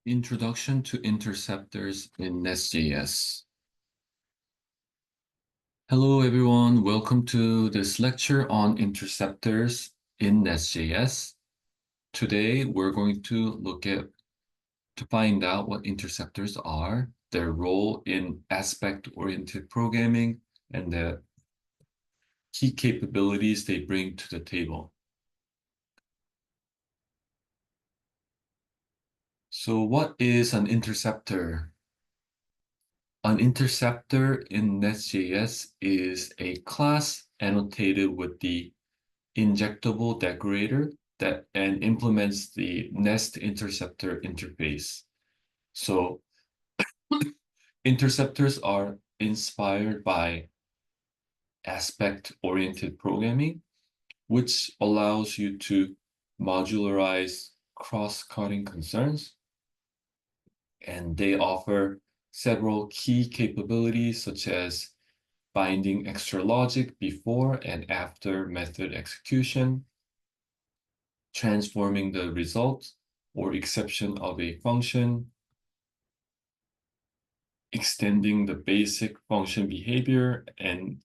Introduction to Interceptors in NestJS. Hello everyone, welcome to this lecture on interceptors in NestJS. Today we're going to find out what interceptors are, their role in aspect-oriented programming, and the key capabilities they bring to the table. So what is an interceptor? An interceptor in NestJS is a class annotated with the injectable decorator that and implements the Nest interceptor interface. So interceptors are inspired by aspect-oriented programming, which allows you to modularize cross-cutting concerns, and they offer several key capabilities such as binding extra logic before and after method execution, transforming the result or exception of a function, extending the basic function behavior, and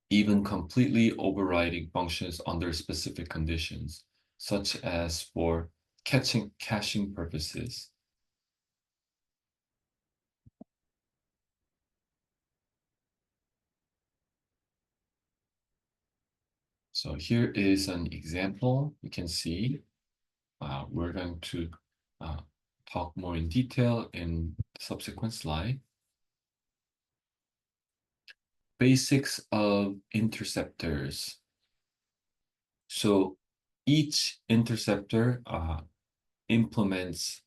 even completely overriding functions under specific conditions, such as for caching purposes. So here is an example. You can see we're going to uh, talk more in detail in the subsequent slide. Basics of interceptors. So each interceptor implements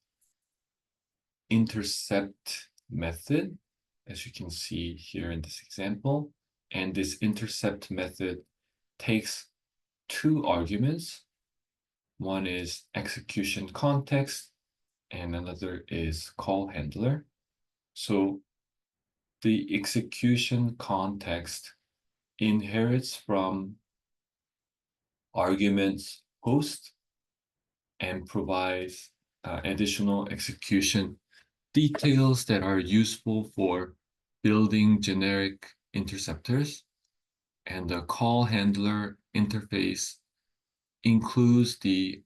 intercept method, as you can see here in this example. And this intercept method takes two arguments. One is execution context, and another is call handler. So the execution context inherits from arguments host and provides additional execution details that are useful for building generic interceptors. And the call handler interface includes the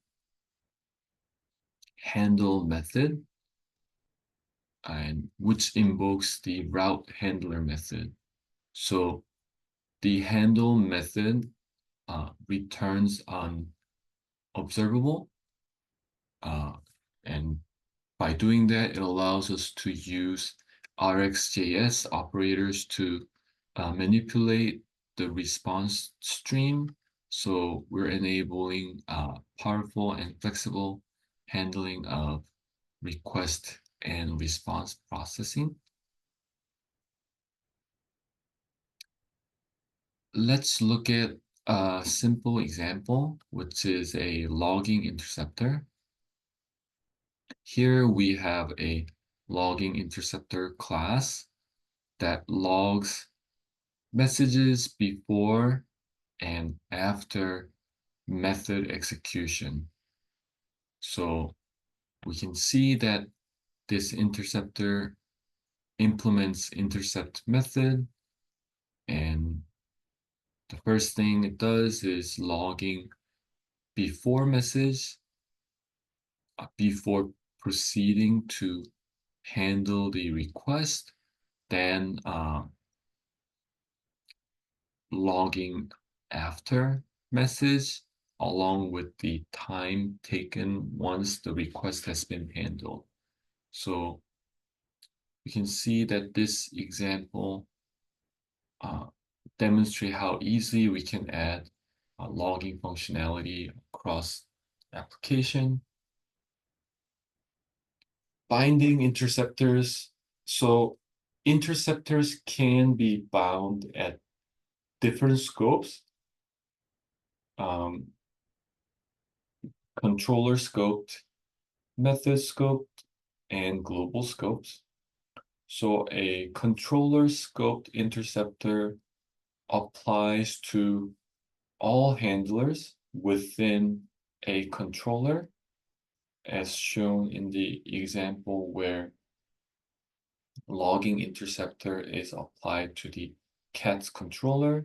handle method, and which invokes the route handler method. So the handle method returns an observable, and by doing that, it allows us to use RxJS operators to manipulate the response stream. So we're enabling powerful and flexible handling of request and response processing. Let's look at a simple example, which is a logging interceptor. Here we have a logging interceptor class that logs messages before and after method execution. So we can see that this interceptor implements intercept method, and the first thing it does is logging before message before proceeding to handle the request, then logging after message along with the time taken once the request has been handled. So you can see that this example demonstrates how easily we can add logging functionality across application. Binding interceptors. So interceptors can be bound at different scopes. Controller scoped, method scoped, and global scopes. So a controller scoped interceptor applies to all handlers within a controller as shown in the example where logging interceptor is applied to the cat's controller,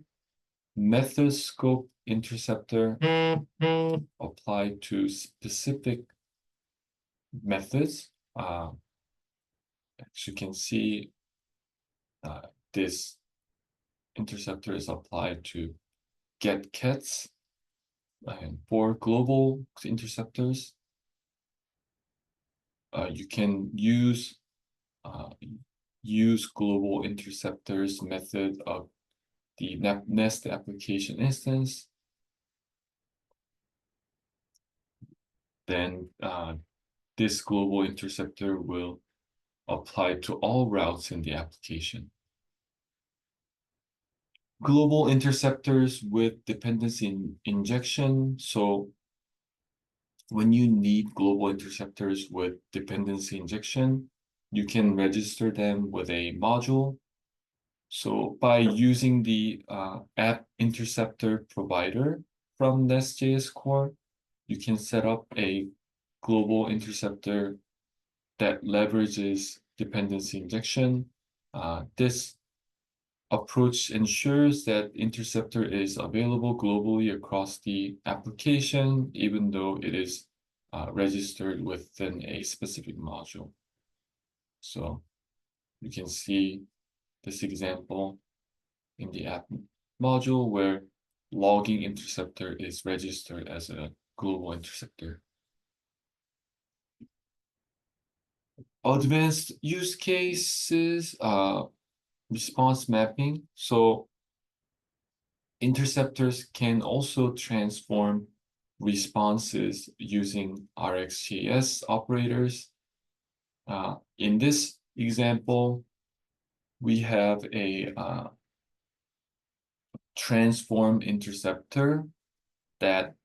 method scope interceptor applied to specific methods. As you can see, this interceptor is applied to get cats, and for global interceptors, you can uh, use global interceptors method of the Nest application instance. Then this global interceptor will apply to all routes in the application. Global interceptors with dependency injection. So when you need global interceptors with dependency injection, you can register them with a module. So by using the app interceptor provider from NestJS core, you can set up a global interceptor that leverages dependency injection. This approach ensures that interceptor is available globally across the application, even though it is registered within a specific module. So you can see this example in the app module where logging interceptor is registered as a global interceptor. Advanced use cases, response mapping. So interceptors can also transform responses using RxJS operators. In this example, we have a transform interceptor that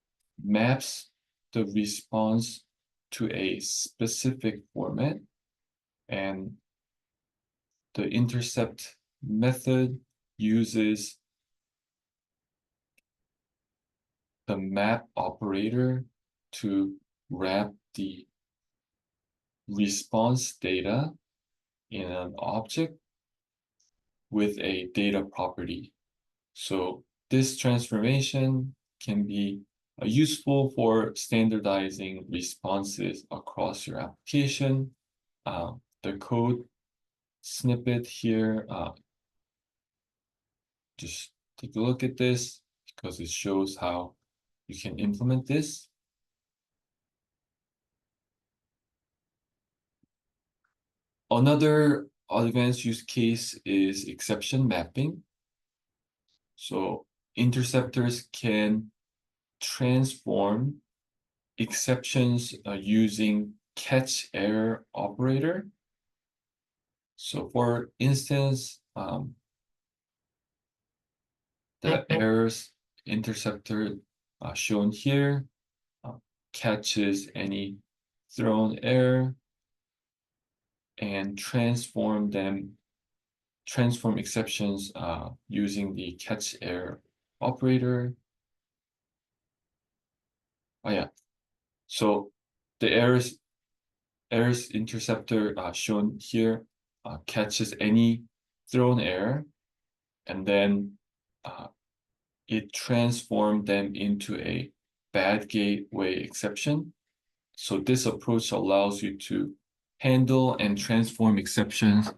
maps the response to a specific format, and the intercept method uses the map operator to wrap the response data in an object with a data property. So this transformation can be useful for standardizing responses across your application. The code snippet here, just take a look at this because it shows how you can implement this. Another advanced use case is exception mapping. So interceptors can transform exceptions using catch error operator. So for instance, the errors interceptor shown here catches any thrown error and transform exceptions using the catch error operator. Oh yeah, so the errors interceptor shown here catches any thrown error, and then it transformed them into a bad gateway exception. So this approach allows you to handle and transform exceptions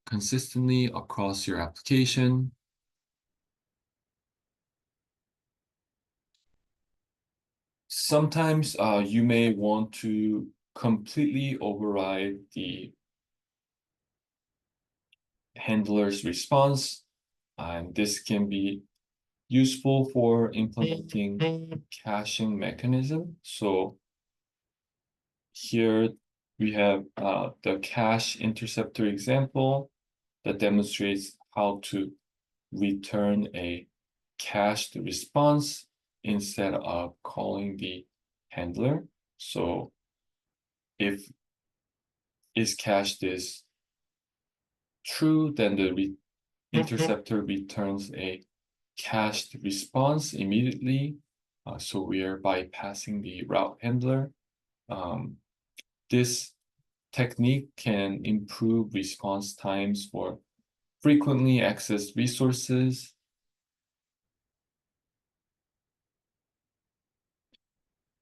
consistently across your application. Sometimes you may want to completely override the handler's response, and this can be useful for implementing caching mechanism. So here we have the cache interceptor example that demonstrates how to return a cached response instead of calling the handler. So if is cached is true, then the interceptor returns a cached response immediately. So we are bypassing the route handler. This technique can improve response times for frequently accessed resources.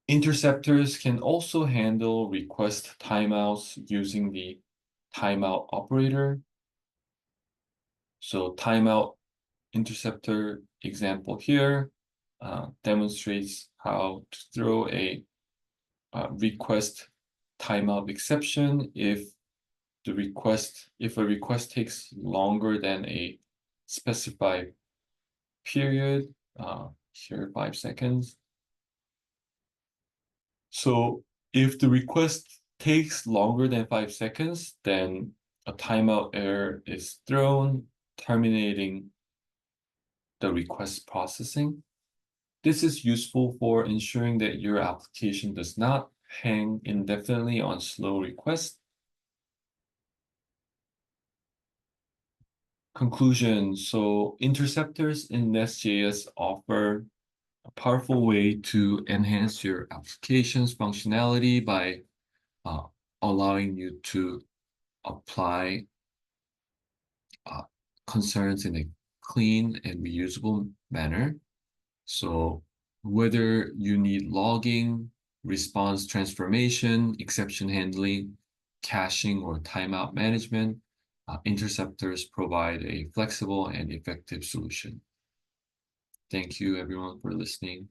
Interceptors can also handle request timeouts using the timeout operator. So timeout interceptor example here demonstrates how to throw a request timeout exception if a request takes longer than a specified period, here 5 seconds. So if the request takes longer than 5 seconds, then a timeout error is thrown, terminating the request processing. This is useful for ensuring that your application does not hang indefinitely on slow requests. Conclusion. So interceptors in NestJS offer a powerful way to enhance your application's functionality by uh, allowing you to apply uh, concerns in a clean and reusable manner. So whether you need logging, response transformation, exception handling, caching, or timeout management, interceptors provide a flexible and effective solution. Thank you, everyone, for listening.